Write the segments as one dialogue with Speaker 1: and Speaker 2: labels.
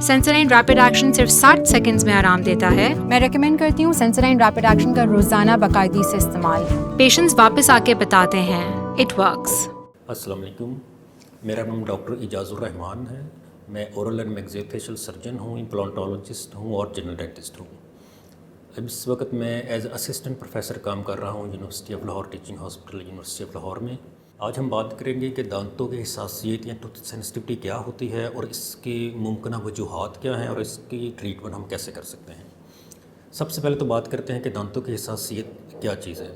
Speaker 1: سینسوڈائن rapid action صرف 60 seconds میں آرام دیتا ہے.
Speaker 2: میں ریکمینڈ کرتی ہوں سینسوڈائن ریپڈ ایکشن کا روزانہ باقاعدگی سے استعمال.
Speaker 1: پیشنٹس واپس آ کے بتاتے ہیں اٹ ورکس.
Speaker 3: السلام علیکم، میرا نام ڈاکٹر اعجاز الرحمان ہے. میں اورل اینڈ میگزیفیشل سرجن ہوں، امپلانٹولوجسٹ ہوں اور جنرل ڈینٹسٹ ہوں. اب اس وقت میں ایز اسسٹنٹ پروفیسر کام کر رہا ہوں university of Lahore teaching hospital university of Lahore میں. آج ہم بات کریں گے کہ دانتوں کی حساسیت یا ٹوتھ سینسٹیوٹی کیا ہوتی ہے اور اس کی ممکنہ وجوہات کیا ہیں اور اس کی ٹریٹمنٹ ہم کیسے کر سکتے ہیں. سب سے پہلے تو بات کرتے ہیں کہ دانتوں کی حساسیت کیا چیز ہے.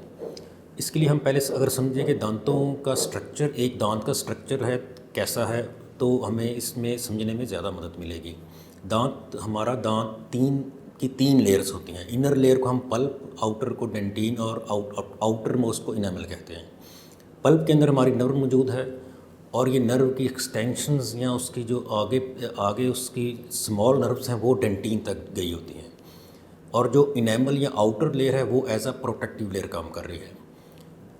Speaker 3: اس کے لیے ہم پہلے اگر سمجھیں کہ دانتوں کا سٹرکچر، ایک دانت کا سٹرکچر ہے کیسا ہے، تو ہمیں اس میں سمجھنے میں زیادہ مدد ملے گی. ہمارا دانت تین لیئرز ہوتی ہیں. انر لیئر کو ہم پلپ، آؤٹر کو ڈینٹین اور آؤٹر موسٹ کو انیمل کہتے ہیں. پلپ کے اندر ہماری نرو موجود ہے اور یہ نرو کی ایکسٹینشنز یا اس کی جو آگے اس کی اسمال نروز ہیں وہ ڈینٹین تک گئی ہوتی ہیں. اور جو انیمل یا آؤٹر لیئر ہے وہ ایز اے پروٹیکٹیو لیئر کام کر رہی ہے.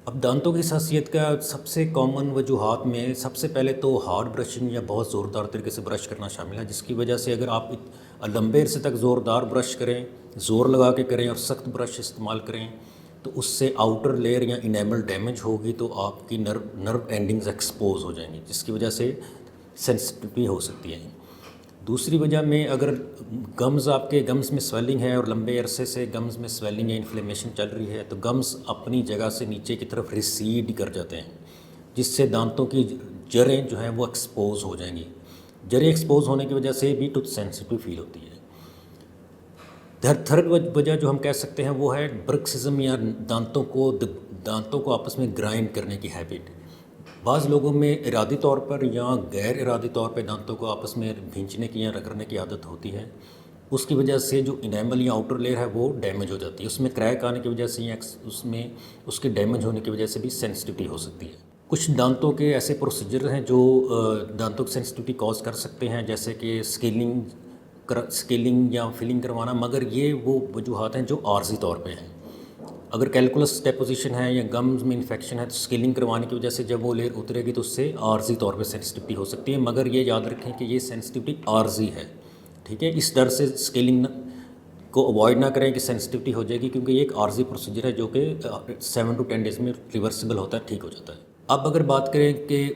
Speaker 3: اب دانتوں کی حساسیت کا سب سے کامن وجوہات میں سب سے پہلے تو ہارڈ برشنگ یا بہت زوردار طریقے سے برش کرنا شامل ہے، جس کی وجہ سے اگر آپ لمبے عرصے تک زوردار برش کریں، زور لگا کے کریں اور سخت برش استعمال کریں تو اس سے آؤٹر لیئر یا انیمل ڈیمیج ہوگی تو آپ کی نرو اینڈنگز ایکسپوز ہو جائیں گی، جس کی وجہ سے سینسٹیوٹی ہو سکتی ہے. دوسری وجہ میں اگر آپ کے گمز میں سویلنگ ہے اور لمبے عرصے سے گمز میں سویلنگ یا انفلیمیشن چل رہی ہے تو گمز اپنی جگہ سے نیچے کی طرف ریسیڈ کر جاتے ہیں، جس سے دانتوں کی جڑیں جو ہیں وہ ایکسپوز ہو جائیں گی. جڑیں ایکسپوز ہونے کی وجہ سے بھی ٹوتھ سینسٹیو فیل ہوتی ہے. تھرڈ وجہ جو ہم کہہ سکتے ہیں وہ ہے برکسزم یا دانتوں کو آپس میں گرائنڈ کرنے کی ہیبٹ. بعض لوگوں میں ارادی طور پر یا غیر ارادی طور پہ دانتوں کو آپس میں بھینچنے کی یا رگڑنے کی عادت ہوتی ہے. اس کی وجہ سے جو انیمل یا آؤٹر لیئر ہے وہ ڈیمیج ہو جاتی ہے. اس میں کریک آنے کی وجہ سے یا اس کے ڈیمیج ہونے کی وجہ سے بھی سینسٹیوٹی ہو سکتی ہے. کچھ دانتوں کے ایسے پروسیجر ہیں جو دانتوں کی سینسٹیوٹی کاز کر سکتے ہیں، جیسے کہ اسکیلنگ یا فلنگ کروانا، مگر یہ وہ وجوہات ہیں جو عارضی طور پہ ہیں. اگر کیلکولس ڈیپوزیشن ہے یا گمز میں انفیکشن ہے تو اسکیلنگ کروانے کی وجہ سے جب وہ لیئر اترے گی تو اس سے عارضی طور پہ سینسٹیوٹی ہو سکتی ہے. مگر یہ یاد رکھیں کہ یہ سینسٹیوٹی عارضی ہے، ٹھیک ہے. اس ڈر سے اسکیلنگ کو اوائڈ نہ کریں کہ سینسٹیوٹی ہو جائے گی، کیونکہ یہ ایک عارضی پروسیجر ہے جو کہ 7 to 10 days میں ریورسیبل ہوتا ہے، ٹھیک ہو جاتا ہے. اب اگر بات کریں کہ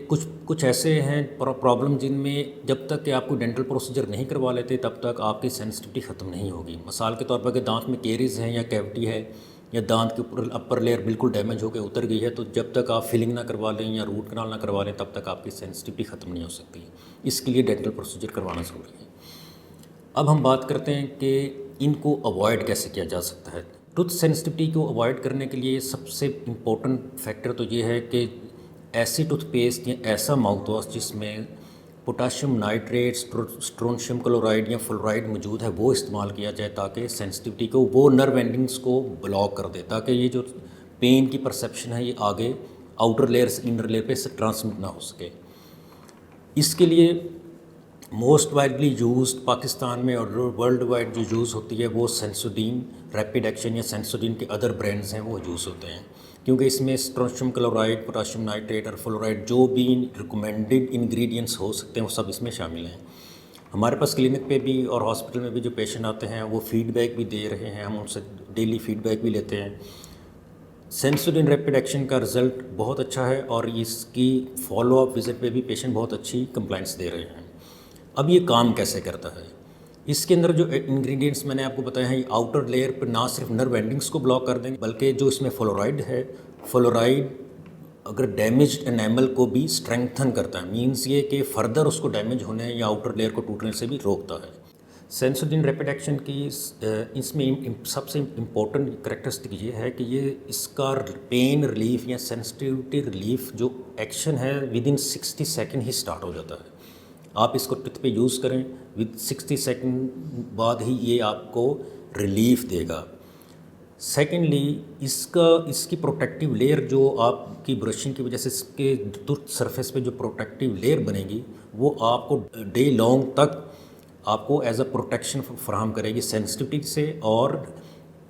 Speaker 3: کچھ ایسے ہیں پرابلم جن میں جب تک کہ آپ کو ڈینٹل پروسیجر نہیں کروا لیتے تب تک آپ کی سینسٹیوٹی ختم نہیں ہوگی. مثال کے طور پر اگر دانت میں کیریز ہیں یا کیوٹی ہے یا دانت کے اوپر اپر لیئر بالکل ڈیمیج ہو کے اتر گئی ہے تو جب تک آپ فلنگ نہ کروا لیں یا روٹ کنال نہ کروا لیں تب تک آپ کی سینسٹیوٹی ختم نہیں ہو سکتی. اس کے لیے ڈینٹل پروسیجر کروانا ضروری ہے. اب ہم بات کرتے ہیں کہ ان کو اوائڈ کیسے کیا جا سکتا ہے. ٹوتھ سینسٹیوٹی کو اوائڈ کرنے کے لیے سب سے امپورٹنٹ فیکٹر تو یہ ہے کہ ایسی ٹوتھ پیسٹ یا ایسا ماؤتھ واش جس میں پوٹاشیم نائٹریٹ، اسٹرونشیم کلورائڈ یا فلورائڈ موجود ہے وہ استعمال کیا جائے، تاکہ سینسٹیوٹی کو وہ نرو اینڈنگس کو بلاک کر دے، تاکہ یہ جو پین کی پرسیپشن ہے یہ آگے آؤٹر لیئر سے انر لیئر پہ ٹرانسمٹ نہ ہو سکے. اس کے لیے موسٹ وائڈلی یوزڈ پاکستان میں اور ورلڈ وائڈ جو یوز ہوتی ہے وہ سینسوڈین ریپڈ ایکشن یا سینسوڈین کے ادر برانڈز ہیں وہ یوز ہوتے ہیں، کیونکہ اس میں اسٹرونشیم کلورائڈ، پوٹاشیم نائٹریٹ اور فلورائڈ جو بھی ریکمینڈڈ انگریڈینٹس ہو سکتے ہیں وہ سب اس میں شامل ہیں. ہمارے پاس کلینک پہ بھی اور ہاسپٹل میں بھی جو پیشنٹ آتے ہیں وہ فیڈ بیک بھی دے رہے ہیں، ہم ان سے ڈیلی فیڈ بیک بھی لیتے ہیں. سینسوڈین ریپڈ ایکشن کا رزلٹ بہت اچھا ہے اور اس کی فالو اپ وزٹ پہ بھی پیشنٹ بہت اچھی کمپلائنس دے رہے ہیں. اب یہ کام کیسے کرتا ہے؟ اس کے اندر جو انگریڈینٹس میں نے آپ کو بتایا ہیں یہ آؤٹر لیئر پر نہ صرف نرو اینڈنگس کو بلاک کر دیں گے بلکہ جو اس میں فلورائڈ ہے، فلورائڈ اگر ڈیمیجڈ انیمل کو بھی اسٹرینگتھن کرتا ہے، مینس یہ کہ فردر اس کو ڈیمیج ہونے یا آؤٹر لیئر کو ٹوٹنے سے بھی روکتا ہے. سینسوڈین ریپڈ ایکشن کی اس میں سب سے امپورٹنٹ کریکٹرسٹک یہ ہے کہ یہ اس کا پین ریلیف یا سینسٹیوٹی ریلیف جو ایکشن ہے ودن 60 سیکنڈ ہی اسٹارٹ ہو جاتا ہے. آپ اس کو ٹوتھ پہ یوز کریں، ود 60 سیکنڈ بعد ہی یہ آپ کو ریلیف دے گا. سیکنڈلی اس کی پروٹیکٹیو لیئر جو آپ کی برشنگ کی وجہ سے اس کے ٹوتھ سرفیس پہ جو پروٹیکٹیو لیئر بنے گی وہ آپ کو ڈے لانگ تک آپ کو ایز اے پروٹیکشن فراہم کرے گی سینسٹیوٹی سے، اور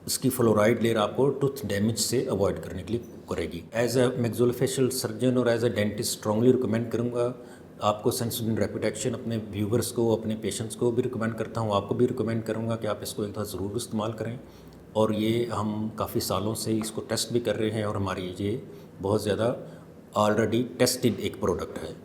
Speaker 3: اس کی فلورائڈ لیئر آپ کو ٹوتھ ڈیمیج سے اوائڈ کرنے کے لیے کرے گی. ایز اے میگزولوفیشل سرجن اور as a dentist strongly recommend کروں گا آپ کو سینسوڈین ریپڈ ایکشن اپنے ویورز کو اپنے پیشنٹس کو بھی ریکمینڈ کرتا ہوں, آپ کو بھی ریکمینڈ کروں گا کہ آپ اس کو ایک دفعہ ضرور استعمال کریں. اور یہ ہم کافی سالوں سے اس کو ٹیسٹ بھی کر رہے ہیں اور ہماری یہ بہت زیادہ آلریڈی ٹیسٹڈ ایک پروڈکٹ ہے.